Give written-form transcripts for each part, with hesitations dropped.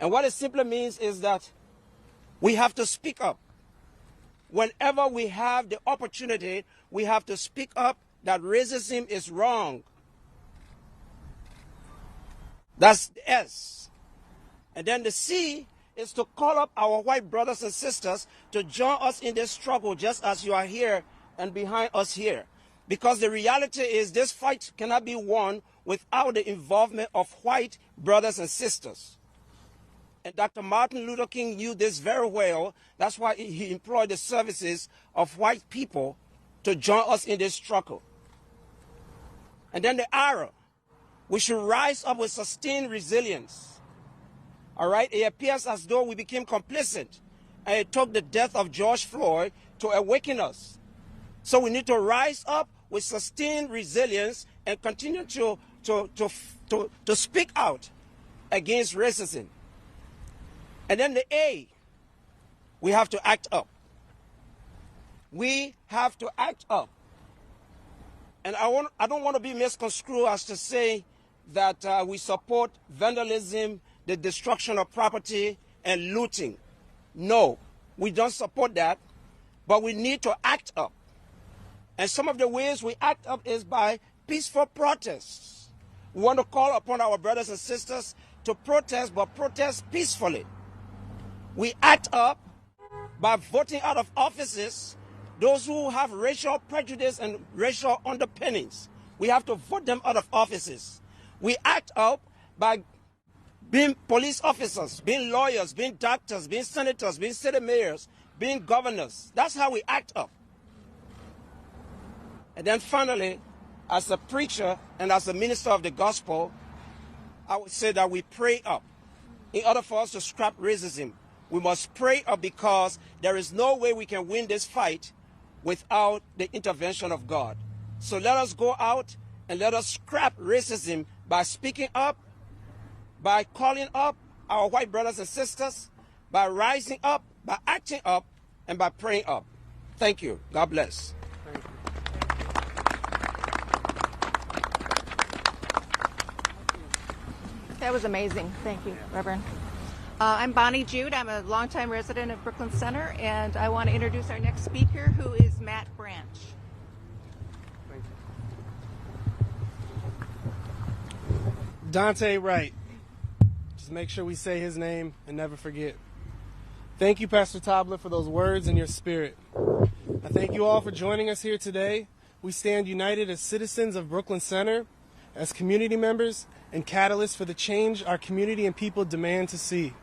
And what it simply means is that we have to speak up. Whenever we have the opportunity, we have to speak up that racism is wrong. That's the S. And then the C is to call up our white brothers and sisters to join us in this struggle, just as you are here and behind us here. Because the reality is this fight cannot be won without the involvement of white brothers and sisters. And Dr. Martin Luther King knew this very well. That's why he employed the services of white people to join us in this struggle. And then the R, we should rise up with sustained resilience. All right? It appears as though we became complicit, and it took the death of George Floyd to awaken us. So we need to rise up with sustained resilience and continue to speak out against racism. And then the A, we have to act up. We have to act up. And I don't want to be misconstrued as to say that we support vandalism, the destruction of property, and looting. No, we don't support that, but we need to act up. And some of the ways we act up is by peaceful protests. We want to call upon our brothers and sisters to protest, but protest peacefully. We act up by voting out of offices those who have racial prejudice and racial underpinnings. We have to vote them out of offices. We act up by being police officers, being lawyers, being doctors, being senators, being city mayors, being governors. That's how we act up. And then finally, as a preacher and as a minister of the gospel, I would say that we pray up. In order for us to scrap racism, we must pray up, because there is no way we can win this fight without the intervention of God. So let us go out and let us scrap racism by speaking up, by calling up our white brothers and sisters, by rising up, by acting up, and by praying up. Thank you. God bless. Thank you. That was amazing. Thank you, Reverend. I'm Bonnie Jude. I'm a longtime resident of Brooklyn Center, and I want to introduce our next speaker, who is Matt Branch. Thank you. Daunte Wright. Just make sure we say his name and never forget. Thank you, Pastor Tobler, for those words and your spirit. I thank you all for joining us here today. We stand united as citizens of Brooklyn Center, as community members, and catalysts for the change our community and people demand to see.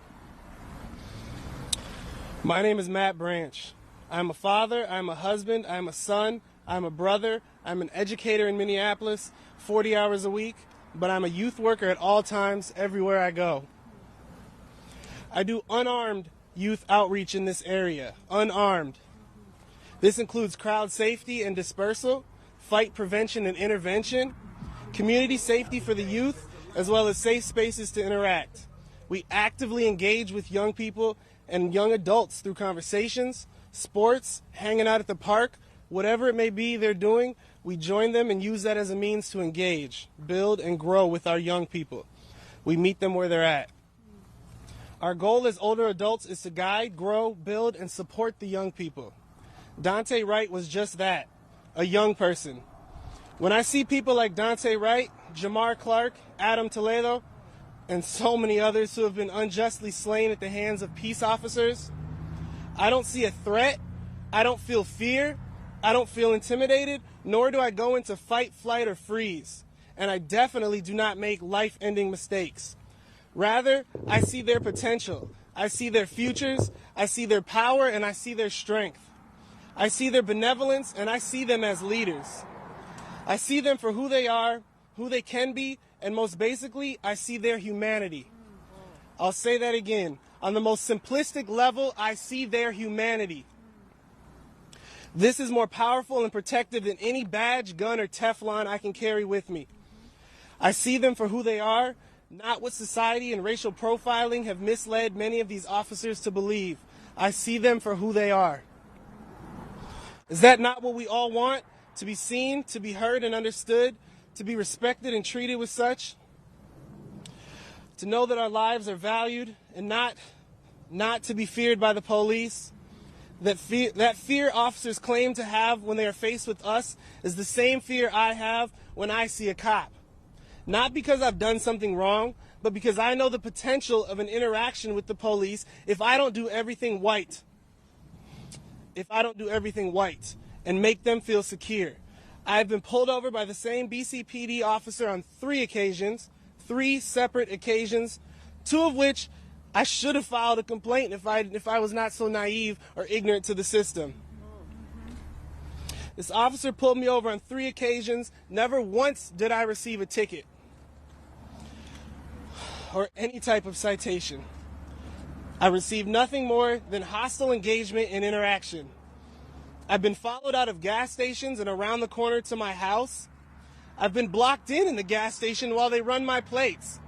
My name is Matt Branch. I'm a father, I'm a husband, I'm a son, I'm a brother, I'm an educator in Minneapolis, 40 hours a week, but I'm a youth worker at all times, everywhere I go. I do unarmed youth outreach in this area, unarmed. This includes crowd safety and dispersal, fight prevention and intervention, community safety for the youth, as well as safe spaces to interact. We actively engage with young people and young adults through conversations, sports, hanging out at the park, whatever it may be they're doing, we join them and use that as a means to engage, build, and grow with our young people. We meet them where they're at. Our goal as older adults is to guide, grow, build, and support the young people. Daunte Wright was just that, a young person. When I see people like Daunte Wright, Jamar Clark, Adam Toledo, and so many others who have been unjustly slain at the hands of peace officers, I don't see a threat, I don't feel fear, I don't feel intimidated, nor do I go into fight, flight, or freeze. And I definitely do not make life-ending mistakes. Rather, I see their potential, I see their futures, I see their power, and I see their strength. I see their benevolence, and I see them as leaders. I see them for who they are, who they can be, and most basically, I see their humanity. I'll say that again. On the most simplistic level, I see their humanity. This is more powerful and protective than any badge, gun, or Teflon I can carry with me. I see them for who they are, not what society and racial profiling have misled many of these officers to believe. I see them for who they are. Is that not what we all want? To be seen, to be heard and understood, to be respected and treated with such? to know that our lives are valued and not to be feared by the police. That fear officers claim to have when they are faced with us is the same fear I have when I see a cop. Not because I've done something wrong, but because I know the potential of an interaction with the police if I don't do everything white. If I don't do everything white and make them feel secure. I've been pulled over by the same BCPD officer on 3 occasions, 3 separate occasions, 2 of which I should have filed a complaint if I was not so naive or ignorant to the system. This officer pulled me over on 3 occasions. Never once did I receive a ticket or any type of citation. I received nothing more than hostile engagement and interaction. I've been followed out of gas stations and around the corner to my house. I've been blocked in the gas station while they run my plates.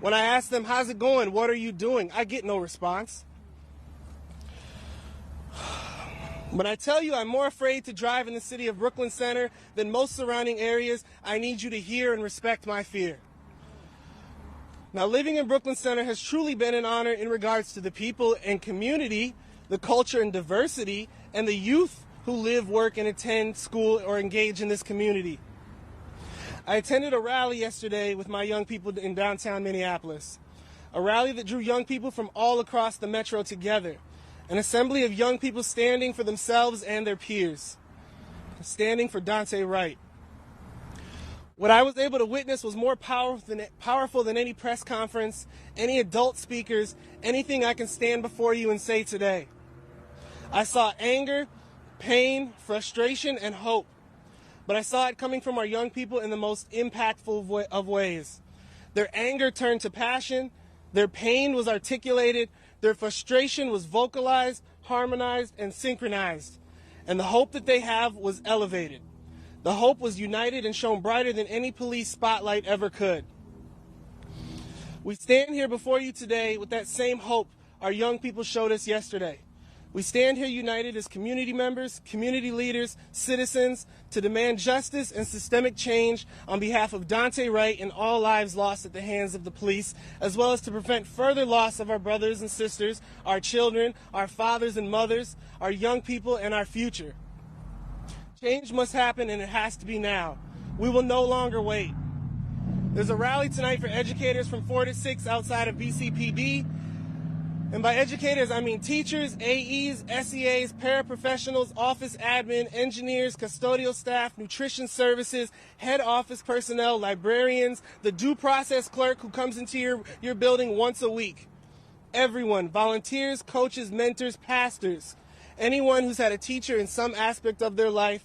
When I ask them, how's it going? What are you doing? I get no response. When I tell you I'm more afraid to drive in the city of Brooklyn Center than most surrounding areas, I need you to hear and respect my fear. Now, living in Brooklyn Center has truly been an honor in regards to the people and community, the culture and diversity, and the youth who live, work, and attend school or engage in this community. I attended a rally yesterday with my young people in downtown Minneapolis, a rally that drew young people from all across the metro together, an assembly of young people standing for themselves and their peers, standing for Daunte Wright. What I was able to witness was more powerful than any press conference, any adult speakers, anything I can stand before you and say today. I saw anger, pain, frustration, and hope. But I saw it coming from our young people in the most impactful of ways. Their anger turned to passion, their pain was articulated, their frustration was vocalized, harmonized, and synchronized. And the hope that they have was elevated. The hope was united and shone brighter than any police spotlight ever could. We stand here before you today with that same hope our young people showed us yesterday. We stand here united as community members, community leaders, citizens, to demand justice and systemic change on behalf of Daunte Wright and all lives lost at the hands of the police, as well as to prevent further loss of our brothers and sisters, our children, our fathers and mothers, our young people, and our future. Change must happen, and it has to be now. We will no longer wait. There's a rally tonight for educators from 4 to 6 outside of BCPD. And by educators, I mean teachers, AEs, SEAs, paraprofessionals, office admin, engineers, custodial staff, nutrition services, head office personnel, librarians, the due process clerk who comes into your building once a week. Everyone, volunteers, coaches, mentors, pastors, anyone who's had a teacher in some aspect of their life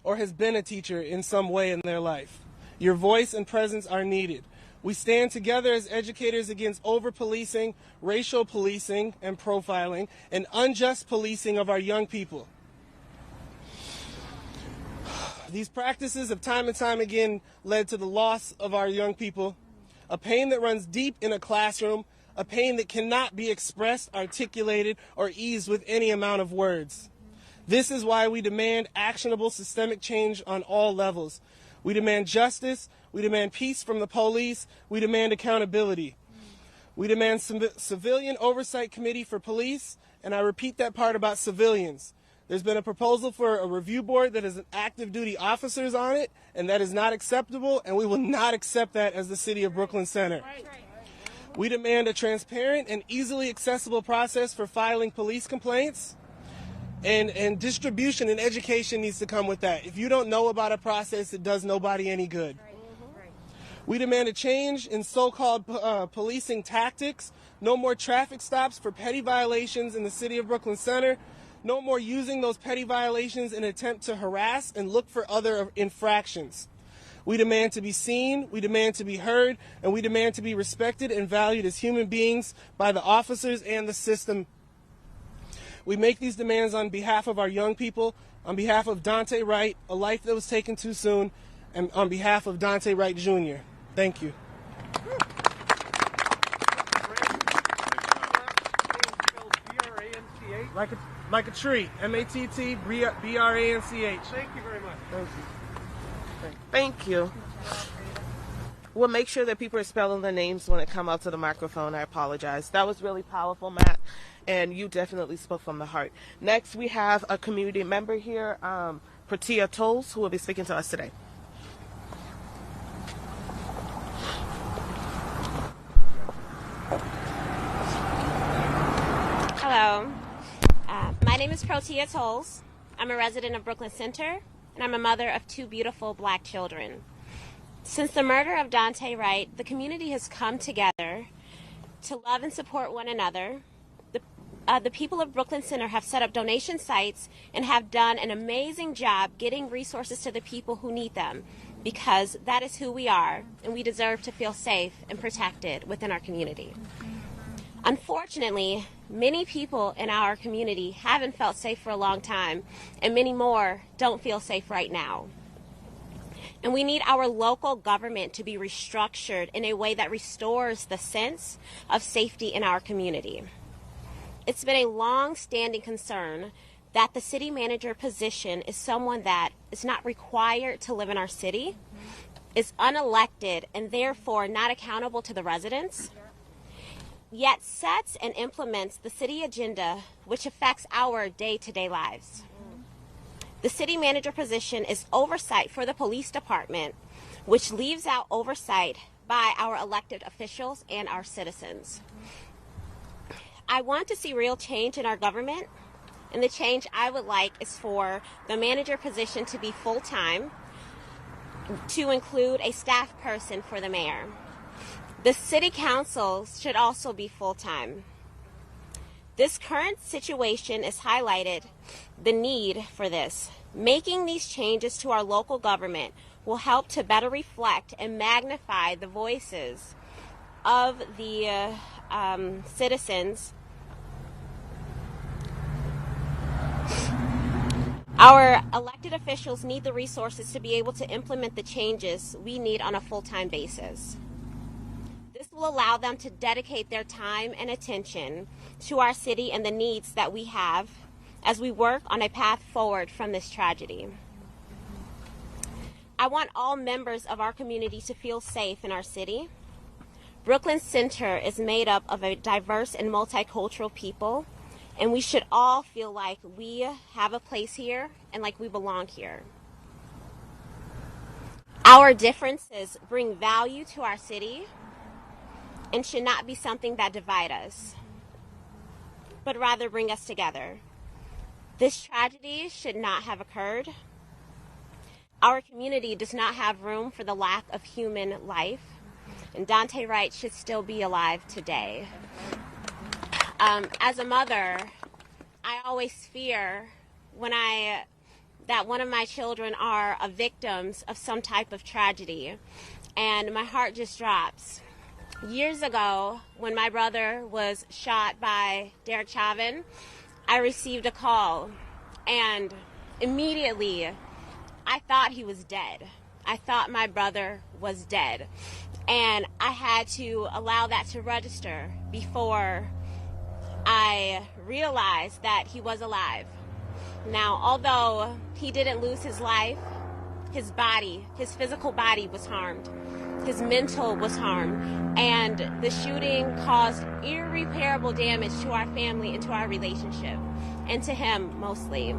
or has been a teacher in some way in their life. Your voice and presence are needed. We stand together as educators against over-policing, racial policing and profiling, and unjust policing of our young people. These practices have time and time again led to the loss of our young people, a pain that runs deep in a classroom, a pain that cannot be expressed, articulated, or eased with any amount of words. This is why we demand actionable systemic change on all levels. We demand justice. We demand peace from the police. We demand accountability. We demand civilian oversight committee for police, and I repeat that part about civilians. There's been a proposal for a review board that has active duty officers on it, and that is not acceptable, and we will not accept that as the City of Brooklyn Center. We demand a transparent and easily accessible process for filing police complaints. And distribution and education needs to come with that. If you don't know about a process, it does nobody any good. We demand a change in so-called policing tactics. No more traffic stops for petty violations in the City of Brooklyn Center. No more using those petty violations in an attempt to harass and look for other infractions. We demand to be seen, we demand to be heard, and we demand to be respected and valued as human beings by the officers and the system. We make these demands on behalf of our young people, on behalf of Daunte Wright, a life that was taken too soon, and on behalf of Daunte Wright Jr. Thank you. Like a tree. M-A-T-T, B-R-A-N-C-H. Thank you very much. Thank you. Thank you. we'll make sure that people are spelling their names when it come out to the microphone. I apologize. That was really powerful, Matt, and you definitely spoke from the heart. Next, we have a community member here, Pratia Tolles, who will be speaking to us today. Hello. My name is Pratia Tolles. I'm a resident of Brooklyn Center, and I'm a mother of 2 beautiful black children. Since the murder of Daunte Wright, the community has come together to love and support one another. The people of Brooklyn Center have set up donation sites and have done an amazing job getting resources to the people who need them, because that is who we are, and we deserve to feel safe and protected within our community. Unfortunately, many people in our community haven't felt safe for a long time, and many more don't feel safe right now. And we need our local government to be restructured in a way that restores the sense of safety in our community. It's been a long-standing concern that the city manager position is someone that is not required to live in our city, is unelected, and therefore not accountable to the residents, yet sets and implements the city agenda, which affects our day-to-day lives. The city manager position is oversight for the police department, which leaves out oversight by our elected officials and our citizens. I want to see real change in our government, and the change I would like is for the manager position to be full-time, to include a staff person for the mayor. The city council should also be full-time. This current situation has highlighted the need for this. Making these changes to our local government will help to better reflect and magnify the voices of the citizens. Our elected officials need the resources to be able to implement the changes we need on a full-time basis. This will allow them to dedicate their time and attention to our city and the needs that we have as we work on a path forward from this tragedy. I want all members of our community to feel safe in our city. Brooklyn Center is made up of a diverse and multicultural people, and we should all feel like we have a place here and like we belong here. Our differences bring value to our city and should not be something that divide us, but rather bring us together. This tragedy should not have occurred. Our community does not have room for the lack of human life, and Daunte Wright should still be alive today. As a mother, I always fear that one of my children are victims of some type of tragedy, and my heart just drops. Years ago, when my brother was shot by Derek Chauvin, I received a call, and immediately I thought he was dead. I thought my brother was dead, and I had to allow that to register before I realized that he was alive. Now, although he didn't lose his life, his body, his physical body was harmed. His mental was harmed, and the shooting caused irreparable damage to our family and to our relationship, and to him mostly.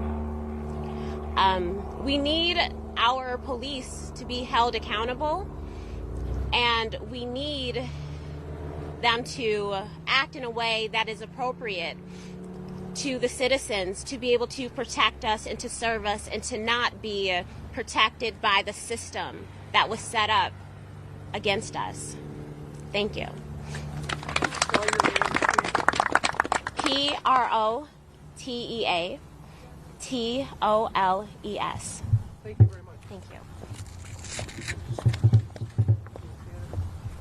We need our police to be held accountable, and we need them to act in a way that is appropriate to the citizens, to be able to protect us and to serve us, and to not be protected by the system that was set up against us. Thank you. Protea Tolles. Thank you very much. Thank you.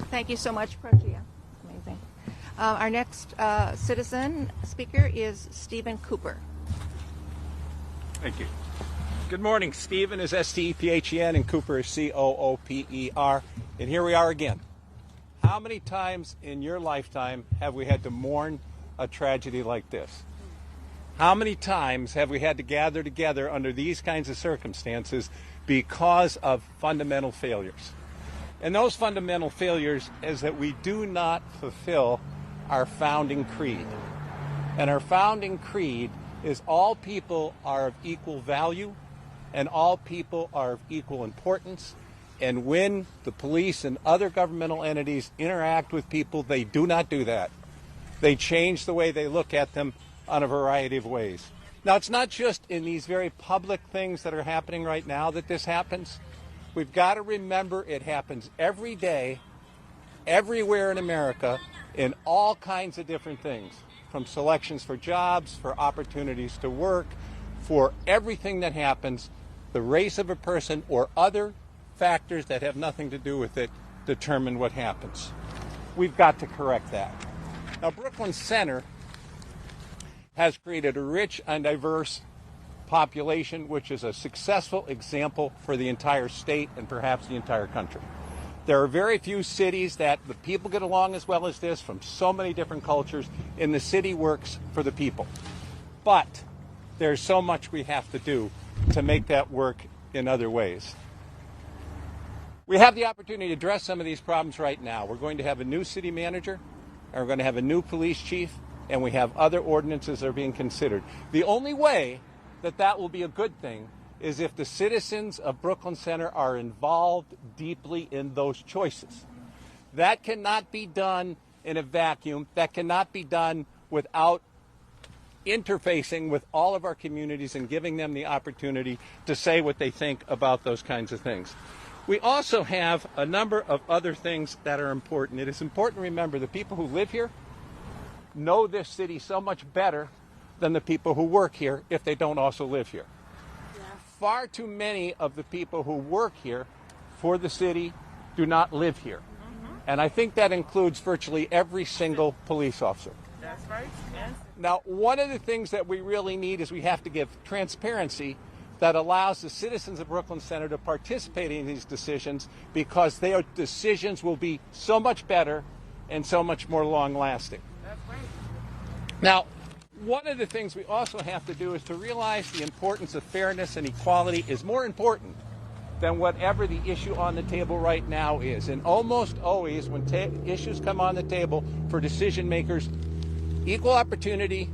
Thank you so much, Pratia. Amazing. Our next citizen speaker is Stephen Cooper. Thank you. Good morning. Stephen is S-T-E-P-H-E-N and Cooper is C-O-O-P-E-R. And here we are again. How many times in your lifetime have we had to mourn a tragedy like this? How many times have we had to gather together under these kinds of circumstances because of fundamental failures? And those fundamental failures is that we do not fulfill our founding creed. And our founding creed is all people are of equal value and all people are of equal importance. And when the police and other governmental entities interact with people, they do not do that. They change the way they look at them on a variety of ways. Now, it's not just in these very public things that are happening right now that this happens. We've got to remember it happens every day, everywhere in America, in all kinds of different things, from selections for jobs, for opportunities to work, for everything that happens. The race of a person or other factors that have nothing to do with it determine what happens. We've got to correct that. Now, Brooklyn Center has created a rich and diverse population, which is a successful example for the entire state and perhaps the entire country. There are very few cities that the people get along as well as this, from so many different cultures, and the city works for the people. But there's so much we have to do to make that work in other ways. We have the opportunity to address some of these problems right now. We're going to have a new city manager, and we're going to have a new police chief, and we have other ordinances that are being considered. The only way that that will be a good thing is if the citizens of Brooklyn Center are involved deeply in those choices. That cannot be done in a vacuum. That cannot be done without interfacing with all of our communities and giving them the opportunity to say what they think about those kinds of things. We also have a number of other things that are important. It is important to remember the people who live here know this city so much better than the people who work here if they don't also live here. Yeah. Far too many of the people who work here for the city do not live here. Mm-hmm. And I think that includes virtually every single police officer. That's right. Yes. Now, one of the things that we really need is we have to give transparency that allows the citizens of Brooklyn Center to participate in these decisions, because their decisions will be so much better and so much more long-lasting. That's right. Now, one of the things we also have to do is to realize the importance of fairness and equality is more important than whatever the issue on the table right now is. And almost always when issues come on the table for decision makers, equal opportunity,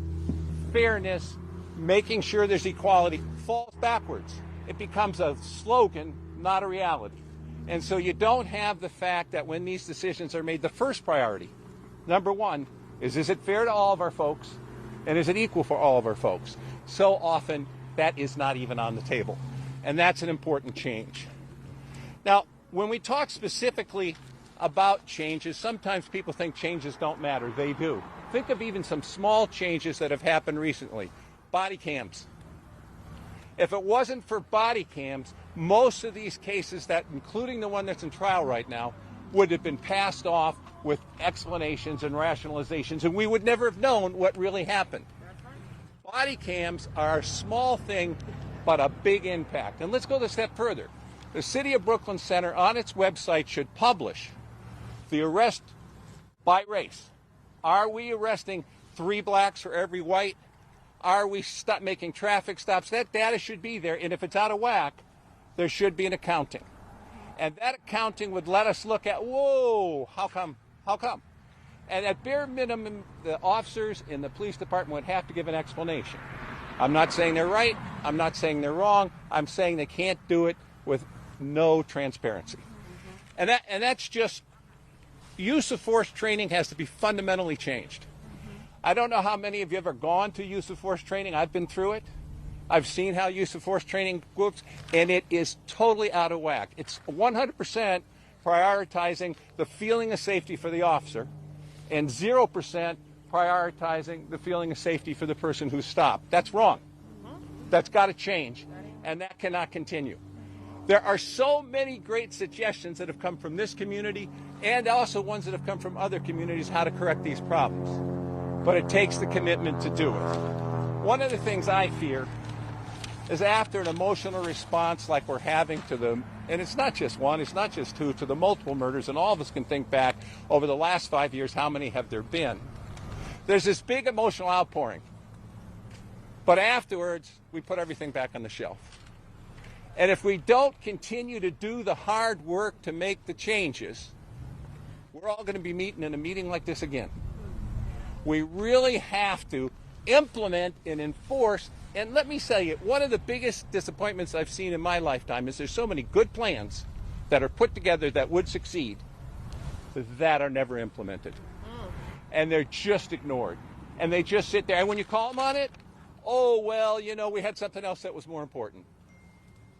fairness, making sure there's equality falls backwards. It becomes a slogan, not a reality. And so you don't have the fact that when these decisions are made, the first priority, number one, is it fair to all of our folks? And is it equal for all of our folks? So often, that is not even on the table. And that's an important change. Now, when we talk specifically about changes, sometimes people think changes don't matter. They do. Think of even some small changes that have happened recently. Body cams. If it wasn't for body cams, most of these cases, that, including the one that's in trial right now, would have been passed off with explanations and rationalizations, and we would never have known what really happened. Body cams are a small thing, but a big impact. And let's go a step further. The City of Brooklyn Center on its website should publish the arrest by race. Are we arresting 3 blacks for every white? Are we making traffic stops? That data should be there, and if it's out of whack, there should be an accounting. And that accounting would let us look at, whoa, how come? How come? And at bare minimum, the officers in the police department would have to give an explanation. I'm not saying they're right. I'm not saying they're wrong. I'm saying they can't do it with no transparency. Mm-hmm. And that's just, use of force training has to be fundamentally changed. I don't know how many of you have ever gone to use of force training. I've been through it. I've seen how use of force training works, and it is totally out of whack. It's 100% prioritizing the feeling of safety for the officer and 0% prioritizing the feeling of safety for the person who's stopped. That's wrong. That's got to change, and that cannot continue. There are so many great suggestions that have come from this community and also ones that have come from other communities how to correct these problems. But it takes the commitment to do it. One of the things I fear is after an emotional response like we're having to the, and it's not just one, it's not just two, to the multiple murders, and all of us can think back over the last 5 years, how many have there been? There's this big emotional outpouring. But afterwards, we put everything back on the shelf. And if we don't continue to do the hard work to make the changes, we're all going to be meeting in a meeting like this again. We really have to implement and enforce. And let me tell you, one of the biggest disappointments I've seen in my lifetime is there's so many good plans that are put together that would succeed that are never implemented. And they're just ignored. And they just sit there. And when you call them on it, oh, well, you know, we had something else that was more important.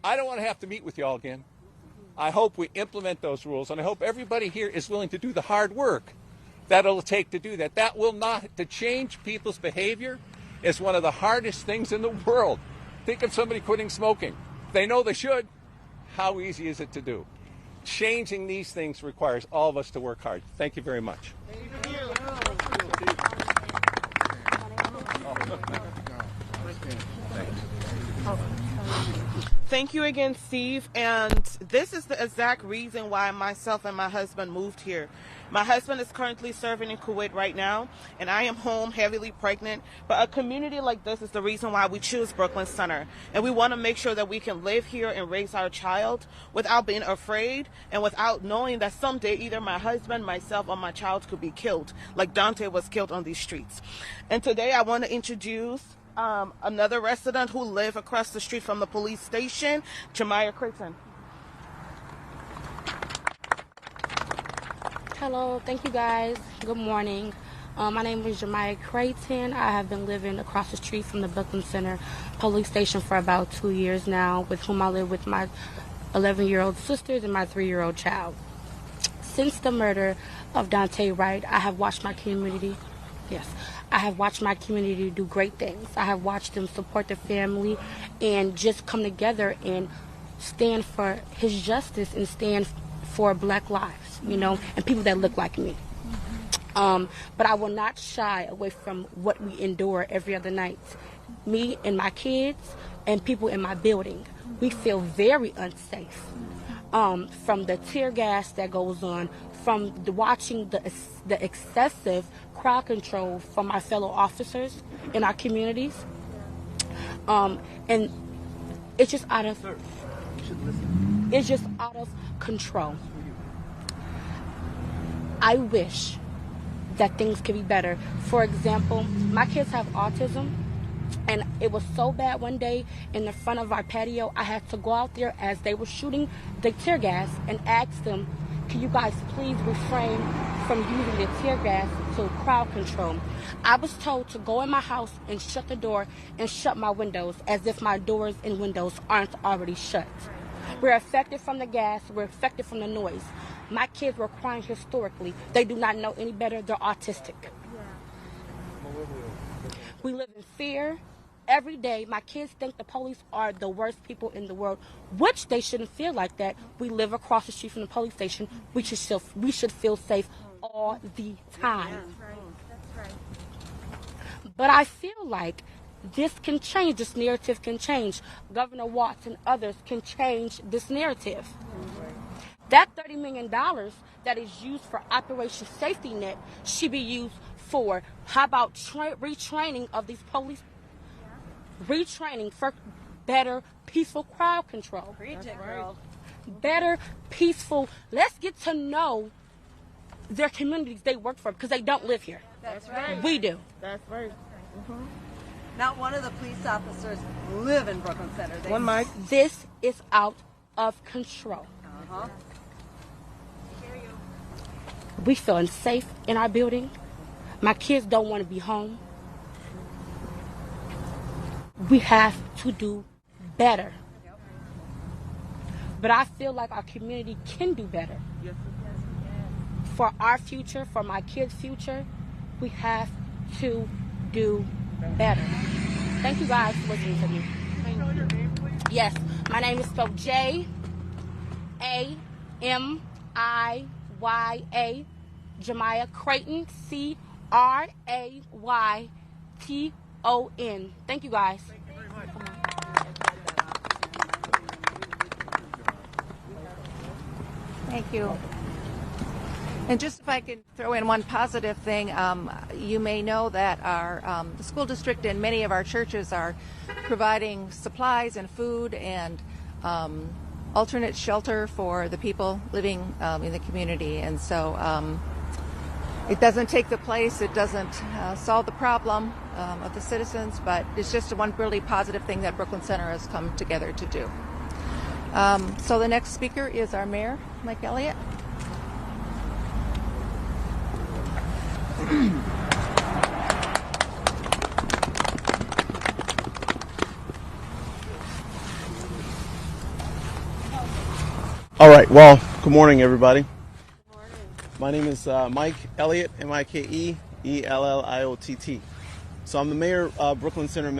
I don't want to have to meet with you all again. I hope we implement those rules, and I hope everybody here is willing to do the hard work that it'll take to do that. That will not, to change people's behavior is one of the hardest things in the world. Think of somebody quitting smoking. They know they should. How easy is it to do? Changing these things requires all of us to work hard. Thank you very much. Thank you again, Steve. And this is the exact reason why myself and my husband moved here. My husband is currently serving in Kuwait right now, and I am home heavily pregnant. But a community like this is the reason why we choose Brooklyn Center. And we want to make sure that we can live here and raise our child without being afraid and without knowing that someday either my husband, myself, or my child could be killed, like Daunte was killed on these streets. And today I want to introduce another resident who lives across the street from the police station, Jemiah Creighton. Hello, thank you guys. Good morning. My name is Jemiah Creighton. I have been living across the street from the Brooklyn Center police station for about 2 years now, with whom I live with my 11-year-old sisters and my 3-year-old child. Since the murder of Daunte Wright, I have watched my community do great things. I have watched them support the family and just come together and stand for his justice and stand for black lives, you know, and people that look like me. But I will not shy away from what we endure every other night. Me and my kids and people in my building, we feel very unsafe. From the tear gas that goes on, from watching the excessive crowd control from our fellow officers in our communities, and it's just out of control. I wish that things could be better. For example, my kids have autism, and it was so bad one day in the front of our patio, I had to go out there as they were shooting the tear gas and ask them, can you guys please refrain from using the tear gas to crowd control? I was told to go in my house and shut the door and shut my windows, as if my doors and windows aren't already shut. We're affected from the gas, we're affected from the noise. My kids were crying historically. They do not know any better, they're autistic. We live in fear. Every day, my kids think the police are the worst people in the world, which they shouldn't feel like that. We live across the street from the police station. We should feel safe all the time. That's right. But I feel like this can change. This narrative can change. Governor Watts and others can change this narrative. That $30 million that is used for Operation Safety Net should be used for, how about retraining of these police? Retraining for better, peaceful crowd control. Preach it, girl. Better, peaceful. Let's get to know their communities they work for, because they don't live here. That's right. We do. That's right. Not one of the police officers live in Brooklyn Center. This is out of control. Uh-huh. We feel unsafe in our building. My kids don't want to be home. We have to do better. But I feel like our community can do better. For our future, for my kids' future, we have to do better. Thank you guys for listening to me. Yes, my name is spelled Jamiya, Jemiah Creighton, Crayton. Thank you guys. Thank you. And just if I could throw in one positive thing, you may know that our the school district and many of our churches are providing supplies and food and alternate shelter for the people living in the community. And so it doesn't take the place, it doesn't solve the problem of the citizens, but it's just one really positive thing that Brooklyn Center has come together to do. So the next speaker is our mayor, Mike Elliott. All right, well, good morning, everybody. Good morning. My name is Mike Elliott, Mike-Elliott. So I'm the mayor of Brooklyn Center,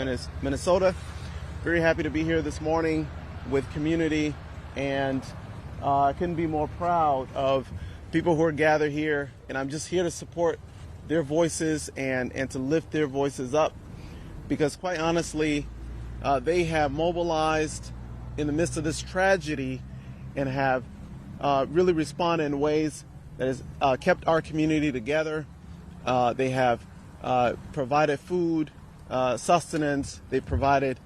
Minnesota. Very happy to be here this morning with community, and I couldn't be more proud of people who are gathered here, and I'm just here to support their voices and to lift their voices up, because quite honestly, they have mobilized in the midst of this tragedy and have really responded in ways that has kept our community together. They have provided food, sustenance. They've provided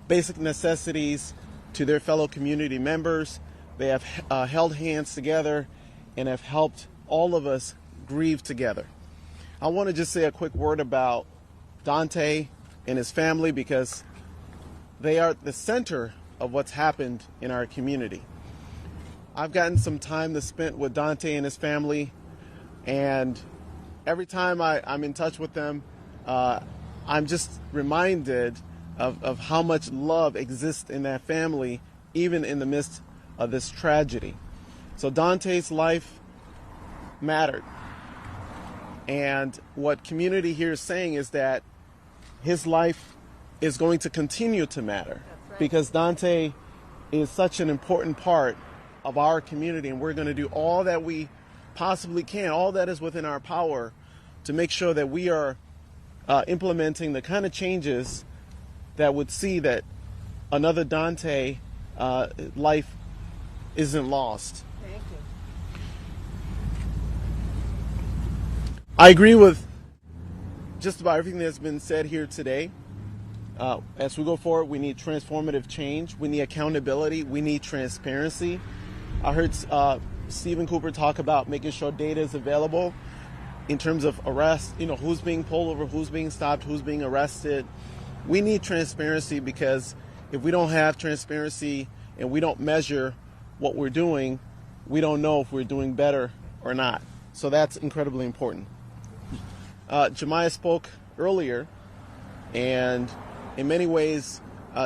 basic necessities to their fellow community members. They have held hands together and have helped all of us grieve together. I want to just say a quick word about Daunte and his family, because they are at the center of what's happened in our community. I've gotten some time to spend with Daunte and his family, and every time I'm in touch with them, I'm just reminded of how much love exists in that family, even in the midst of this tragedy. So Daunte's life mattered. And what community here is saying is that his life is going to continue to matter, because Daunte is such an important part of our community, and we're going to do all that we possibly can, all that is within our power, to make sure that we are implementing the kind of changes that would see that another Daunte life isn't lost. Thank you. I agree with just about everything that's been said here today. As we go forward, we need transformative change. We need accountability. We need transparency. I heard Stephen Cooper talk about making sure data is available in terms of arrest, who's being pulled over, who's being stopped, who's being arrested. We need transparency, because if we don't have transparency and we don't measure what we're doing, we don't know if we're doing better or not. So that's incredibly important. Jemiah spoke earlier, and in many ways,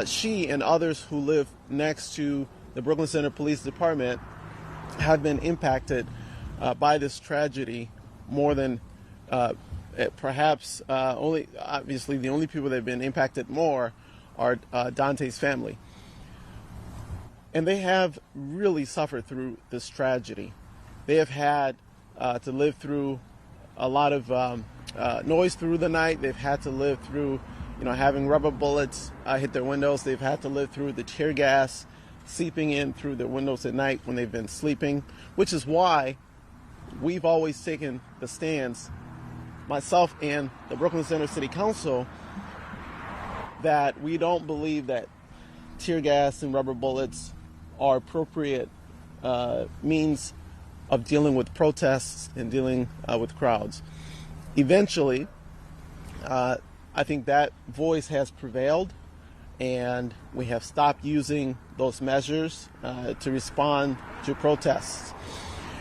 she and others who live next to the Brooklyn Center Police Department have been impacted by this tragedy more than perhaps obviously the only people that have been impacted more are Daunte's family. And they have really suffered through this tragedy. They have had to live through a lot of noise through the night. They've had to live through having rubber bullets hit their windows. They've had to live through the tear gas seeping in through their windows at night when they've been sleeping, which is why we've always taken the stance, myself and the Brooklyn Center City Council, that we don't believe that tear gas and rubber bullets are appropriate means of dealing with protests and dealing with crowds. Eventually, I think that voice has prevailed, and we have stopped using those measures to respond to protests.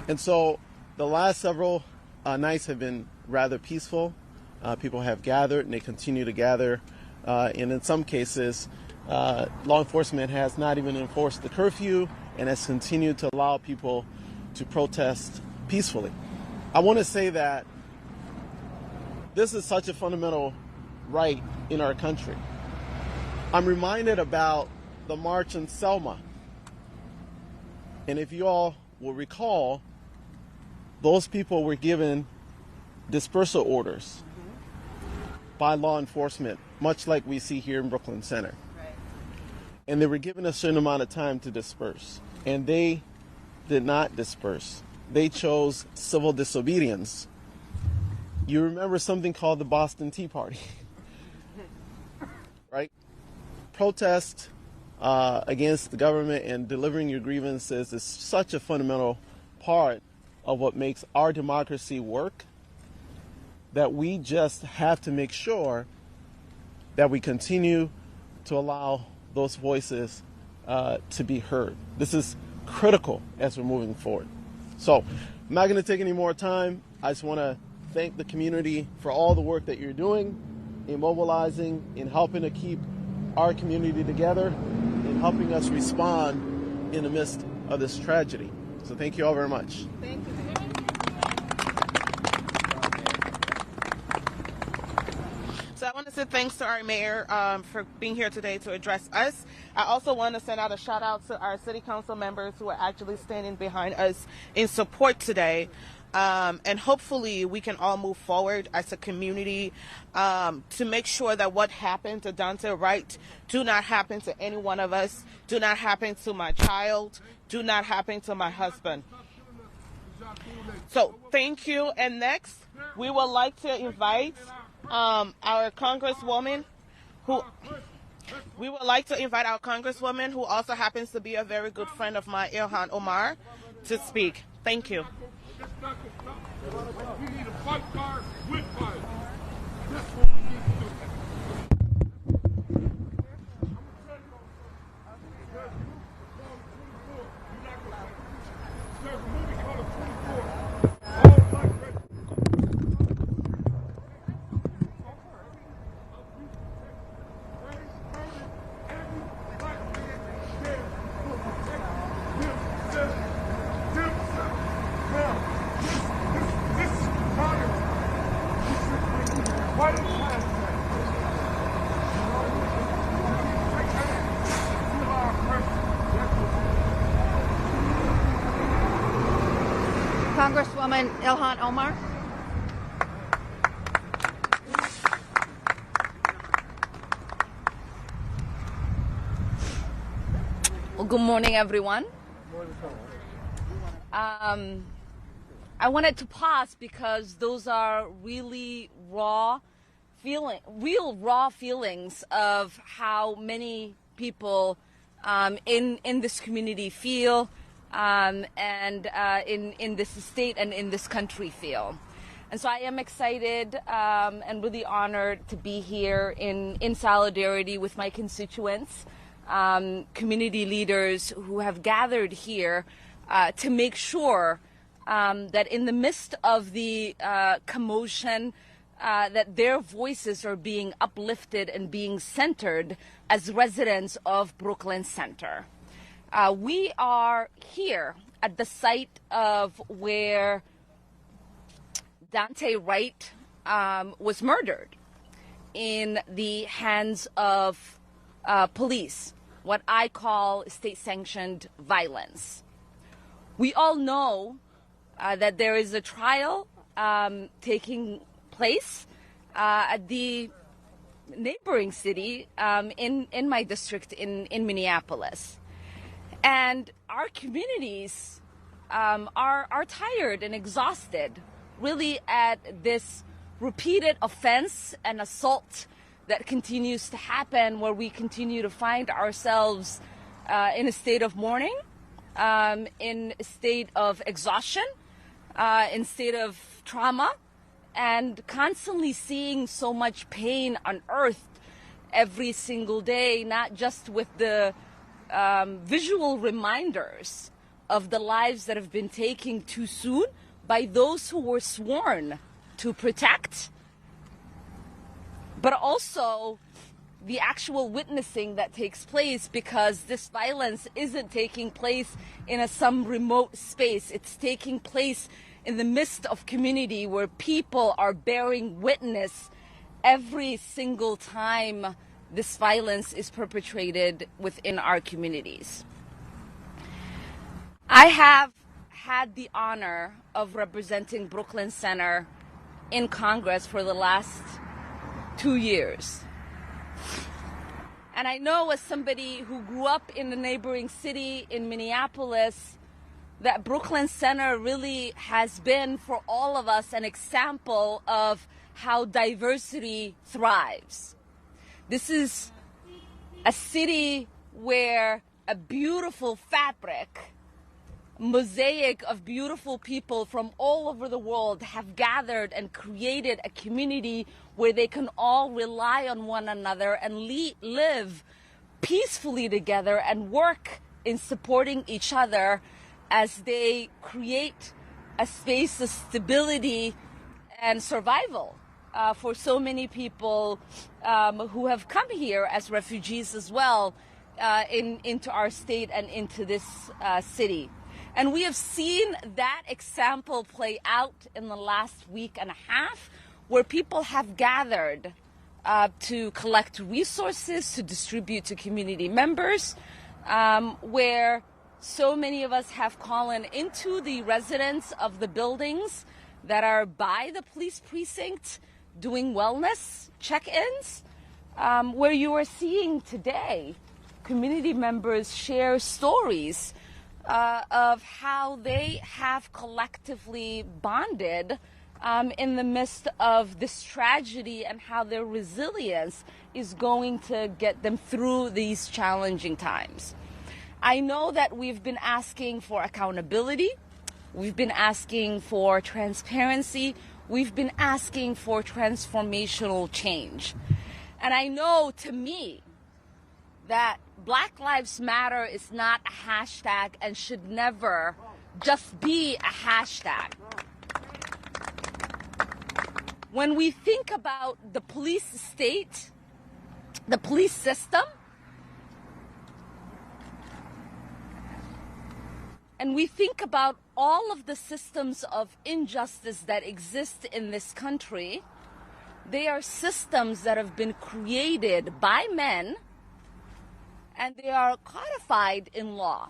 And so the last several nights have been rather peaceful. People have gathered, and they continue to gather. And in some cases, law enforcement has not even enforced the curfew and has continued to allow people to protest peacefully. I want to say that this is such a fundamental right in our country. I'm reminded about the march in Selma. And if you all will recall, those people were given dispersal orders by law enforcement, much like we see here in Brooklyn Center. Right. And they were given a certain amount of time to disperse. And they did not disperse. They chose civil disobedience. You remember something called the Boston Tea Party, right? Protest against the government and delivering your grievances is such a fundamental part of what makes our democracy work, that we just have to make sure that we continue to allow those voices to be heard. This is critical as we're moving forward. So I'm not going to take any more time. I just want to thank the community for all the work that you're doing in mobilizing, in helping to keep our community together, in helping us respond in the midst of this tragedy. So thank you all very much. Thank you. So I want to say thanks to our mayor for being here today to address us. I also want to send out a shout out to our city council members who are actually standing behind us in support today. And hopefully we can all move forward as a community to make sure that what happened to Daunte Wright do not happen to any one of us, do not happen to my child, do not happen to my husband. So thank you. And next, we would like to invite our congresswoman who also happens to be a very good friend of mine, Ilhan Omar, to speak. Thank you. We need a fight fire with fire. That's what we need to do. Congresswoman Ilhan Omar. Well, good morning, everyone. I wanted to pause because those are really raw feelings of how many people in this community feel, and in this state and in this country feel. And so I am excited and really honored to be here in solidarity with my constituents, community leaders who have gathered here to make sure that in the midst of the commotion, that their voices are being uplifted and being centered as residents of Brooklyn Center. We are here at the site of where Daunte Wright was murdered in the hands of police, what I call state-sanctioned violence. We all know that there is a trial taking place at the neighboring city in my district in Minneapolis. And our communities are tired and exhausted, really, at this repeated offense and assault that continues to happen, where we continue to find ourselves in a state of mourning, in a state of exhaustion, in a state of trauma, and constantly seeing so much pain unearthed every single day, not just with the visual reminders of the lives that have been taken too soon by those who were sworn to protect, but also the actual witnessing that takes place, because this violence isn't taking place in some remote space. It's taking place in the midst of community where people are bearing witness every single time this violence is perpetrated within our communities. I have had the honor of representing Brooklyn Center in Congress for the last 2 years. And I know, as somebody who grew up in the neighboring city in Minneapolis, that Brooklyn Center really has been for all of us an example of how diversity thrives. This is a city where a beautiful fabric, mosaic of beautiful people from all over the world have gathered and created a community where they can all rely on one another and live peacefully together and work in supporting each other as they create a space of stability and survival for so many people who have come here as refugees as well into our state and into this city. And we have seen that example play out in the last week and a half, where people have gathered to collect resources, to distribute to community members, where so many of us have called into the residents of the buildings that are by the police precinct doing wellness check-ins, where you are seeing today community members share stories of how they have collectively bonded in the midst of this tragedy and how their resilience is going to get them through these challenging times. I know that we've been asking for accountability. We've been asking for transparency. We've been asking for transformational change. And I know, to me, that Black Lives Matter is not a hashtag and should never just be a hashtag. When we think about the police state, the police system, and we think about all of the systems of injustice that exist in this country, they are systems that have been created by men, and they are codified in law.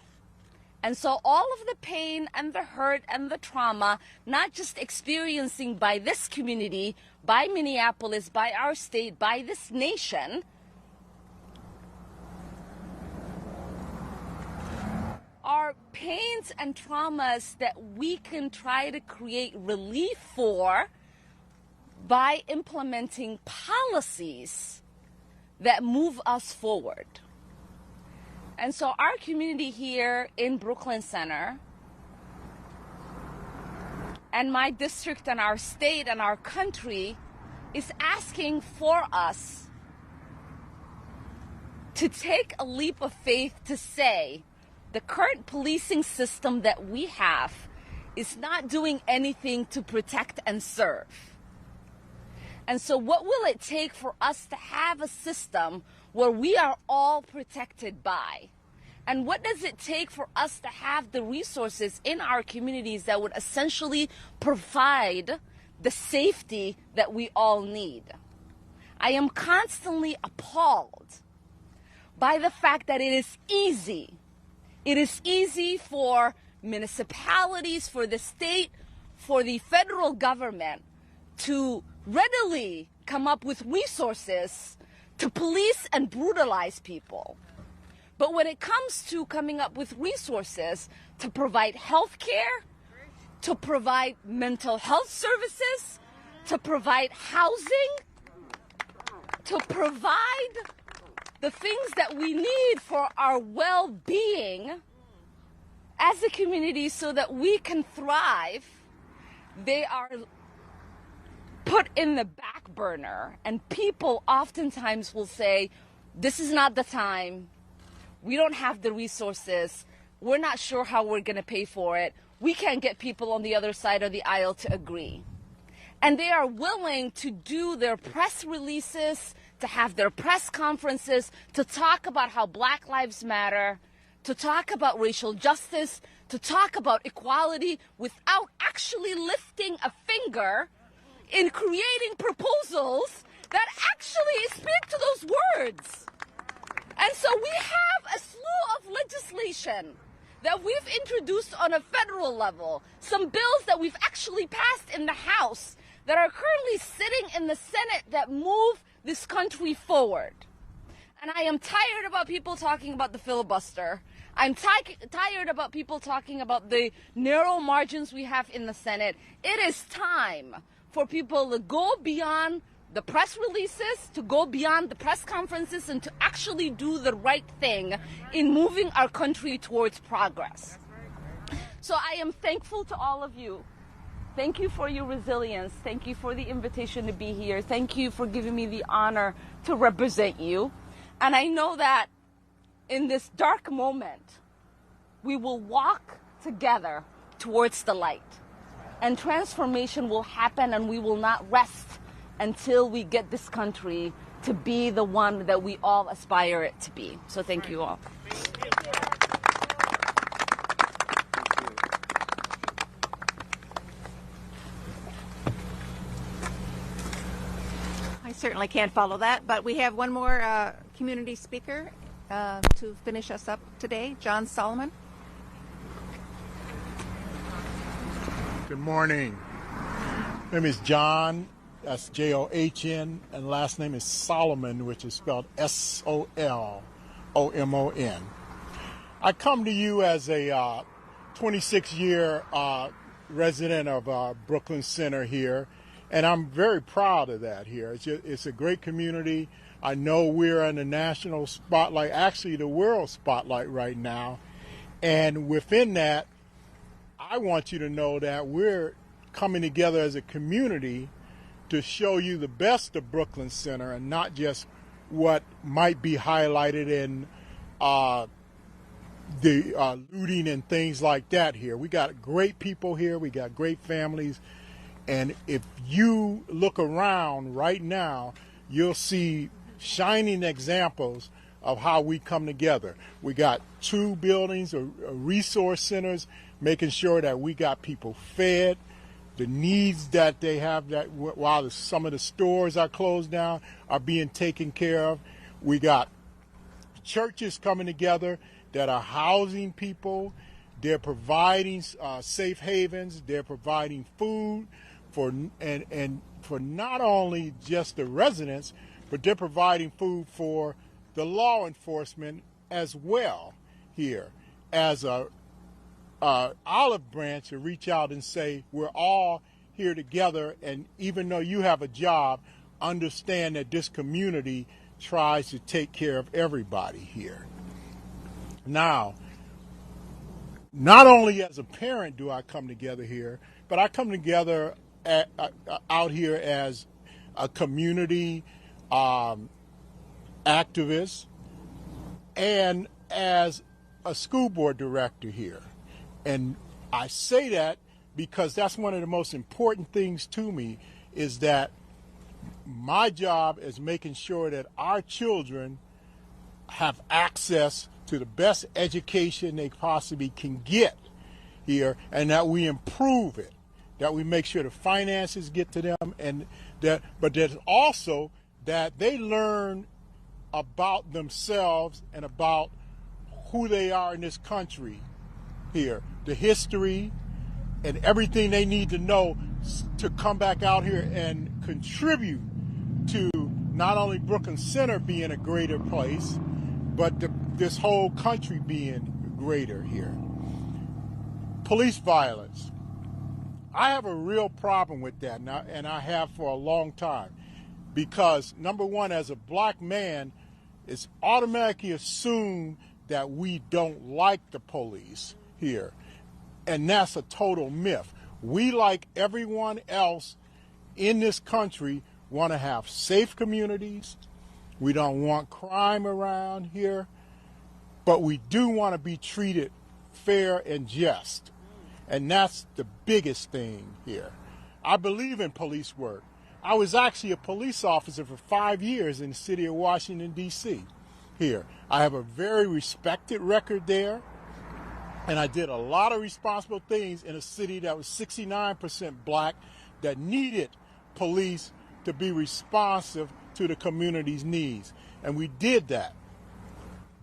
And so all of the pain and the hurt and the trauma, not just experiencing by this community, by Minneapolis, by our state, by this nation, are pains and traumas that we can try to create relief for by implementing policies that move us forward. And so our community here in Brooklyn Center, and my district and our state and our country, is asking for us to take a leap of faith to say the current policing system that we have is not doing anything to protect and serve. And so what will it take for us to have a system where we are all protected by? And what does it take for us to have the resources in our communities that would essentially provide the safety that we all need? I am constantly appalled by the fact that it is easy. It is easy for municipalities, for the state, for the federal government to readily come up with resources to police and brutalize people. But when it comes to coming up with resources to provide health care, to provide mental health services, to provide housing, to provide the things that we need for our well-being as a community so that we can thrive, they are put in the back burner. And people oftentimes will say, this is not the time. We don't have the resources. We're not sure how we're going to pay for it. We can't get people on the other side of the aisle to agree. And they are willing to do their press releases, to have their press conferences, to talk about how Black Lives Matter, to talk about racial justice, to talk about equality without actually lifting a finger in creating proposals that actually speak to those words. And so we have a slew of legislation that we've introduced on a federal level, some bills that we've actually passed in the House that are currently sitting in the Senate that move this country forward. And I am tired about people talking about the filibuster. I'm tired about people talking about the narrow margins we have in the Senate. It is time for people to go beyond the press releases, to go beyond the press conferences, and to actually do the right thing in moving our country towards progress. So I am thankful to all of you. Thank you for your resilience. Thank you for the invitation to be here. Thank you for giving me the honor to represent you. And I know that in this dark moment, we will walk together towards the light. And transformation will happen, and we will not rest until we get this country to be the one that we all aspire it to be. So thank you all. I certainly can't follow that, but we have one more community speaker to finish us up today, John Solomon. Good morning. My name is John, that's John, and last name is Solomon, which is spelled Solomon. I come to you as a 26-year resident of Brooklyn Center here, and I'm very proud of that here. It's a great community. I know we're in the national spotlight, actually the world spotlight right now, and within that, I want you to know that we're coming together as a community to show you the best of Brooklyn Center and not just what might be highlighted in the looting and things like that here. We got great people here. We got great families. And if you look around right now, you'll see shining examples of how we come together. We got 2 buildings, resource centers, making sure that we got people fed, the needs that they have, that while some of the stores are closed down are being taken care of. We got churches coming together that are housing people. They're providing safe havens. They're providing food for not only just the residents, but they're providing food for the law enforcement as well here as a olive branch to reach out and say we're all here together, and even though you have a job, understand that this community tries to take care of everybody here. Now, not only as a parent do I come together here, but I come together out here as a community activist and as a school board director here. And I say that because that's one of the most important things to me, is that my job is making sure that our children have access to the best education they possibly can get here, and that we improve it, that we make sure the finances get to them, and but there's also that they learn about themselves and about who they are in this country here, the history and everything they need to know to come back out here and contribute to not only Brooklyn Center being a greater place, but this whole country being greater here. Police violence. I have a real problem with that now, and I have for a long time, because number one, as a black man, it's automatically assumed that we don't like the police here. And that's a total myth. We, like everyone else in this country, want to have safe communities. We don't want crime around here, but we do want to be treated fair and just. And that's the biggest thing here. I believe in police work. I was actually a police officer for 5 years in the city of Washington, D.C. here. I have a very respected record there. And I did a lot of responsible things in a city that was 69% black, that needed police to be responsive to the community's needs. And we did that.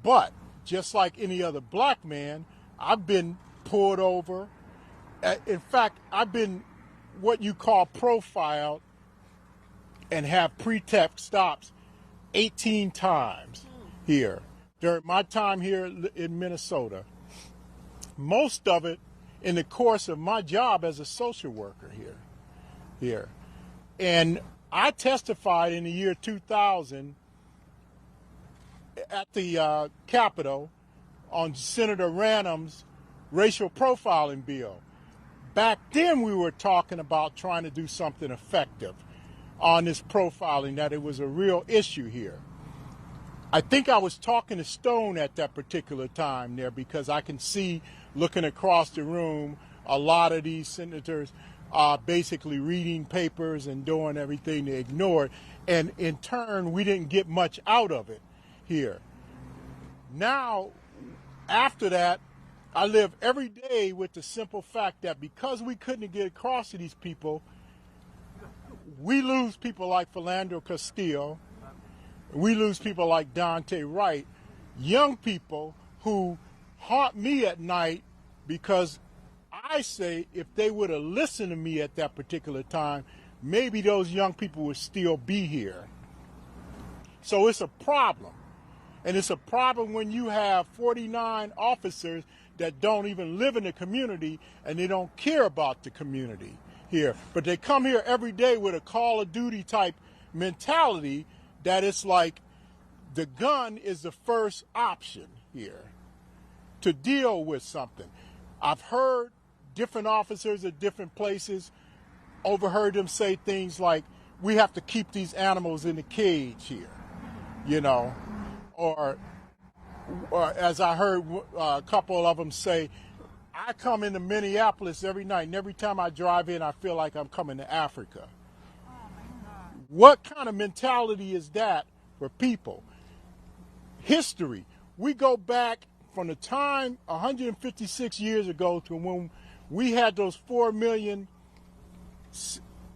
But just like any other black man, I've been pulled over. In fact, I've been what you call profiled and have pretext stops 18 times here during my time here in Minnesota. Most of it in the course of my job as a social worker here. And I testified in the year 2000 at the Capitol on Senator Ranum's racial profiling bill. Back then we were talking about trying to do something effective on this profiling, that it was a real issue here. I think I was talking to Stone at that particular time there, because I can see, looking across the room, a lot of these senators are basically reading papers and doing everything to ignore it. And in turn, we didn't get much out of it here. Now, after that, I live every day with the simple fact that because we couldn't get across to these people, we lose people like Philando Castile, we lose people like Daunte Wright, young people who haunt me at night, because I say if they would have listened to me at that particular time, maybe those young people would still be here. So it's a problem. And it's a problem when you have 49 officers that don't even live in the community and they don't care about the community here. But they come here every day with a Call of Duty type mentality that it's like the gun is the first option here to deal with something. I've heard different officers at different places, overheard them say things like, we have to keep these animals in the cage here, you know, or as I heard a couple of them say, I come into Minneapolis every night, and every time I drive in, I feel like I'm coming to Africa. What kind of mentality is that for people? History. We go back from the time 156 years ago to when we had those 4 million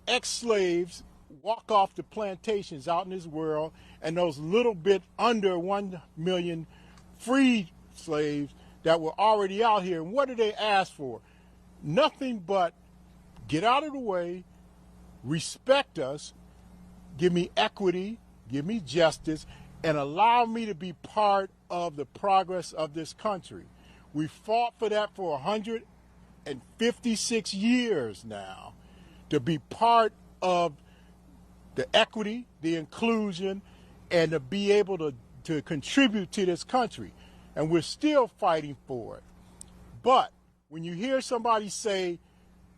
ex-slaves walk off the plantations out in this world, and those little bit under 1 million free slaves that were already out here. And what did they ask for? Nothing but get out of the way, respect us, give me equity, give me justice, and allow me to be part of the progress of this country. We fought for that for 156 years now, to be part of the equity, the inclusion, and to be able to contribute to this country. And we're still fighting for it. But when you hear somebody say,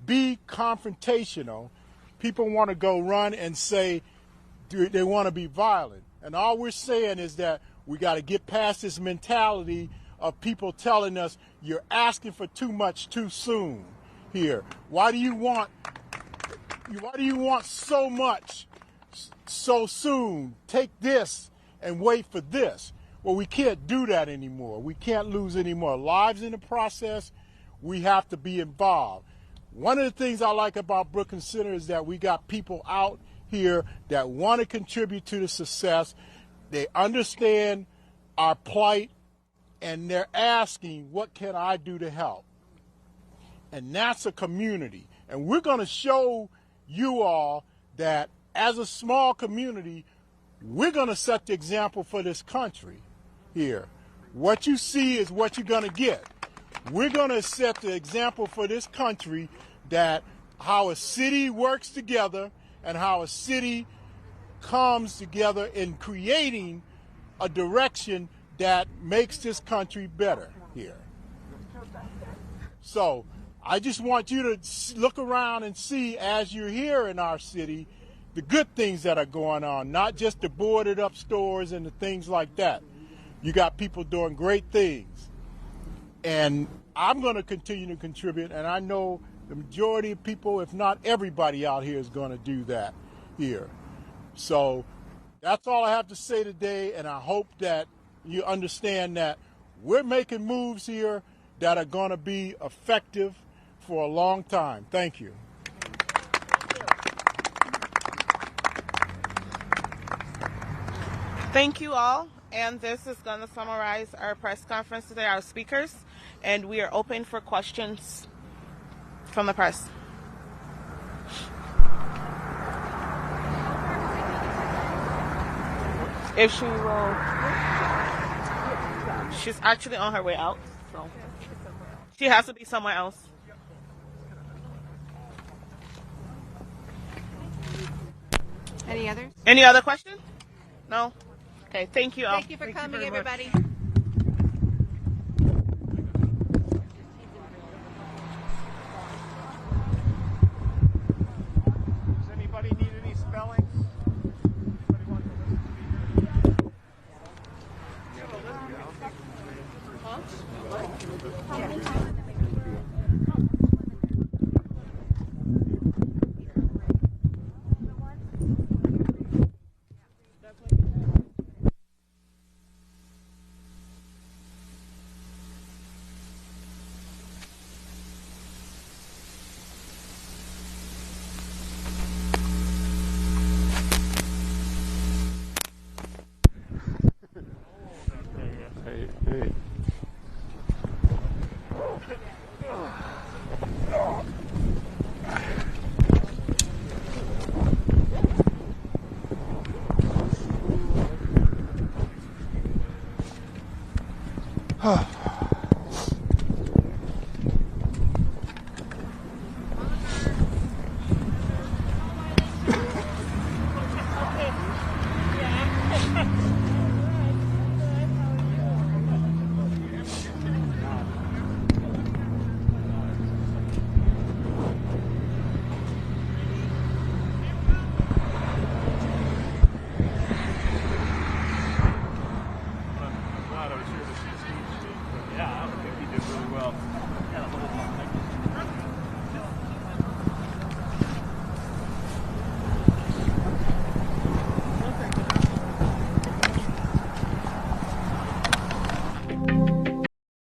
be confrontational, people want to go run and say they want to be violent. And all we're saying is that we got to get past this mentality of people telling us you're asking for too much too soon here. Why do you want so much so soon? Take this and wait for this. Well, we can't do that anymore. We can't lose any more lives in the process. We have to be involved. One of the things I like about Brooklyn Center is that we got people out here that want to contribute to the success. They understand our plight, and they're asking, what can I do to help? And that's a community. And we're going to show you all that as a small community, we're going to set the example for this country here. What you see is what you're going to get. We're going to set the example for this country that how a city works together and how a city comes together in creating a direction that makes this country better here. So I just want you to look around and see, as you're here in our city, the good things that are going on, not just the boarded up stores and the things like that. You got people doing great things. And I'm going to continue to contribute, and I know the majority of people, if not everybody out here, is going to do that here. So that's all I have to say today, and I hope that you understand that we're making moves here that are going to be effective for a long time. Thank you. Thank you all. And this is going to summarize our press conference today, our speakers. And we are open for questions from the press. If she will, she's actually on her way out, so she has to be somewhere else. Any others? Any other questions? No? Okay, thank you all. Thank you for coming, everybody. Does anybody need any spellings? Anybody want to listen to me? Hey.